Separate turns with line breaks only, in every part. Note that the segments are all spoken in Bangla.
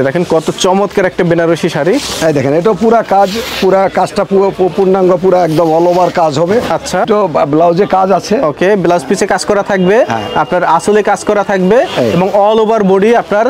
দেখেন কত চমৎকার একটা বেনারসি শাড়ি।
এই দেখেন এটা পুরো কাজটা পূর্ণাঙ্গ পুরো একদম অল ওভার কাজ হবে।
আচ্ছা,
তো ব্লাউজে কাজ আছে।
ওকে, ব্লাউজ পিসে কাজ করা থাকবে, আপনার আসলে কাজ করা থাকবে এবং অল ওভার বডি আপনার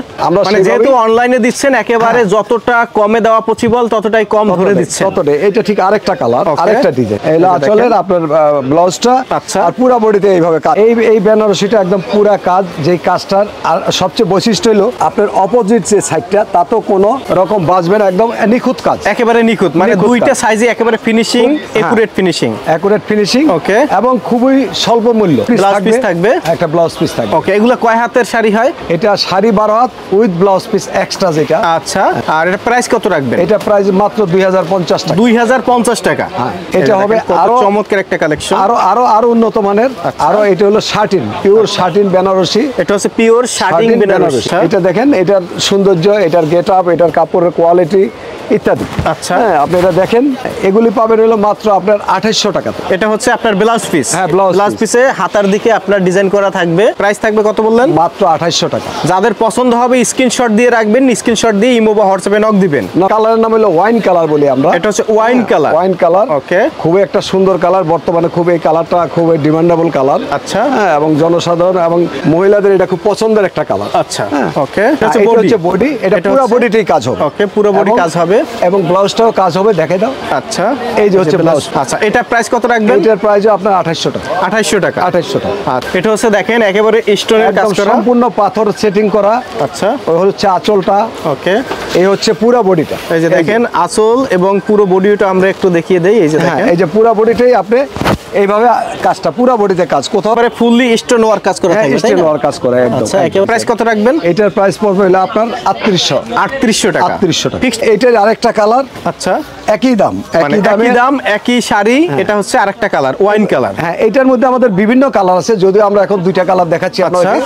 মানে যেহেতু অনলাইনে দিচ্ছেন একেবারে যতটা কমে দেওয়া পসিবল ততটাই কম ধরে দিচ্ছেন।
ততটাই। এটা ঠিক আরেকটা কালার, আরেকটা ডিজাইন। এইলা আঁচলের আপনার ব্লাউজটা।
আচ্ছা,
আর পুরো বডিতে এইভাবে কাজ। এই বেনারসিটা একদম পুরো কাজ। যেই কাজটার আর সবচেয়ে বৈশিষ্ট্য হলো আপনার অপোজিট যে সাইডটা তাতো কোনো রকম বাজবে না, একদম নিখুঁত কাজ,
একেবারে নিখুঁত, মানে দুইটা সাইজে একেবারে ফিনিশিং, একুরেট ফিনিশিং। ওকে,
এবং খুবই স্বল্প মূল্য।
ব্লাউজ পিস থাকবে,
একটা ব্লাউজ পিস থাকবে।
ওকে, এগুলা কয় হাতের শাড়ি হয়?
এটা শাড়ি 12 হাত উইথ ব্লাউজ পিস এক্সট্রা যেটা।
আচ্ছা, আর এটা প্রাইস কত রাখবেন?
এটা প্রাইস মাত্র 2050 টাকা।
2050 টাকা।
এটা হবে আরো
চমৎকার একটা কালেকশন,
আরো উন্নত মানের। আরো এটা হলো শাটিন, পিওর শাটিন বেনারসি।
এটা হচ্ছে পিওর শাটিন বেনারসি।
এটা দেখেন, এটার সৌন্দর্য, এটার গেট আপ, এটার কাপড়ের কোয়ালিটি ইত্যাদি।
আচ্ছা,
আপনারা দেখেন এগুলি পাবেন হলো মাত্র আপনার 2800 টাকাতে।
এটা হচ্ছে আপনার ব্লাউজ পিস।
হ্যাঁ, ব্লাউজ
পিসে হাতার দিকে আপনার ডিজাইন করা থাকবে। প্রাইস থাকবে কত বললেন?
মাত্র 2800 টাকা।
যাদের পছন্দ হবে স্ক্রিনশট দিয়ে রাখবেন, স্ক্রিনশট দিয়ে ইমো বা হোয়াটসঅ্যাপে নক দিবেন।
কালারের নাম হলো ওয়াইন কালার বলি আমরা।
এটা হচ্ছে ওয়াইন কালার।
ওয়াইন কালার,
ওকে,
খুবই একটা সুন্দর কালার। বর্তমানে খুব এই কালারটা খুবই ডিমান্ডেবল কালার।
আচ্ছা,
এবং জনসাধারণ এবং মহিলাদের এটা খুব পছন্দের একটা কালার।
আচ্ছা, ওকে,
এটা হচ্ছে বডি। এটা পুরো বডিতেই কাজ হবে।
ওকে, পুরো বডি কাজ হবে
এবং ব্লাউজটাও কাজ হবে। দেখে দাও।
আচ্ছা,
এই যে হচ্ছে ব্লাউজ।
আচ্ছা, এটা প্রাইস কত রাখবেন?
এটার প্রাইস আপনার 2800 টাকা।
2800 টাকা।
2800 টাকা।
আচ্ছা, এটা হচ্ছে দেখেন একেবারে স্টোনের কাজ করা,
সম্পূর্ণ পাথর সেটিং করা।
আচ্ছা,
ওই হচ্ছে আঁচলটা।
ওকে,
এই হচ্ছে পুরো বডিটা।
এই যে দেখেন আঁচল এবং পুরো বডিটা আমরা একটু দেখিয়ে দেই। এই যে দেখেন,
এই যে পুরো বডিটাই আপনি এইভাবে কাজটা পুরো বডিতে কাজ কোথাও
ফুললি স্টোন ওয়ার্ক কাজ করা থাকবে,
স্টোন ওয়ার্ক কাজ করা একদম।
আচ্ছা, একেবারে প্রাইস কত রাখবেন?
এটার প্রাইস পড়বে হলো আপনার 3800 টাকা। 3800 টাকা ফিক্সড। এটার আরেকটা কালার।
আচ্ছা,
একই দাম,
একই দাম, একই শাড়ি। এটা হচ্ছে আরেকটা কালার, ওয়াইন কালার।
হ্যাঁ, এটার মধ্যে আমাদের বিভিন্ন কালার আছে, যদিও আমরা এখন দুইটা কালার দেখাচ্ছি আপনাদের।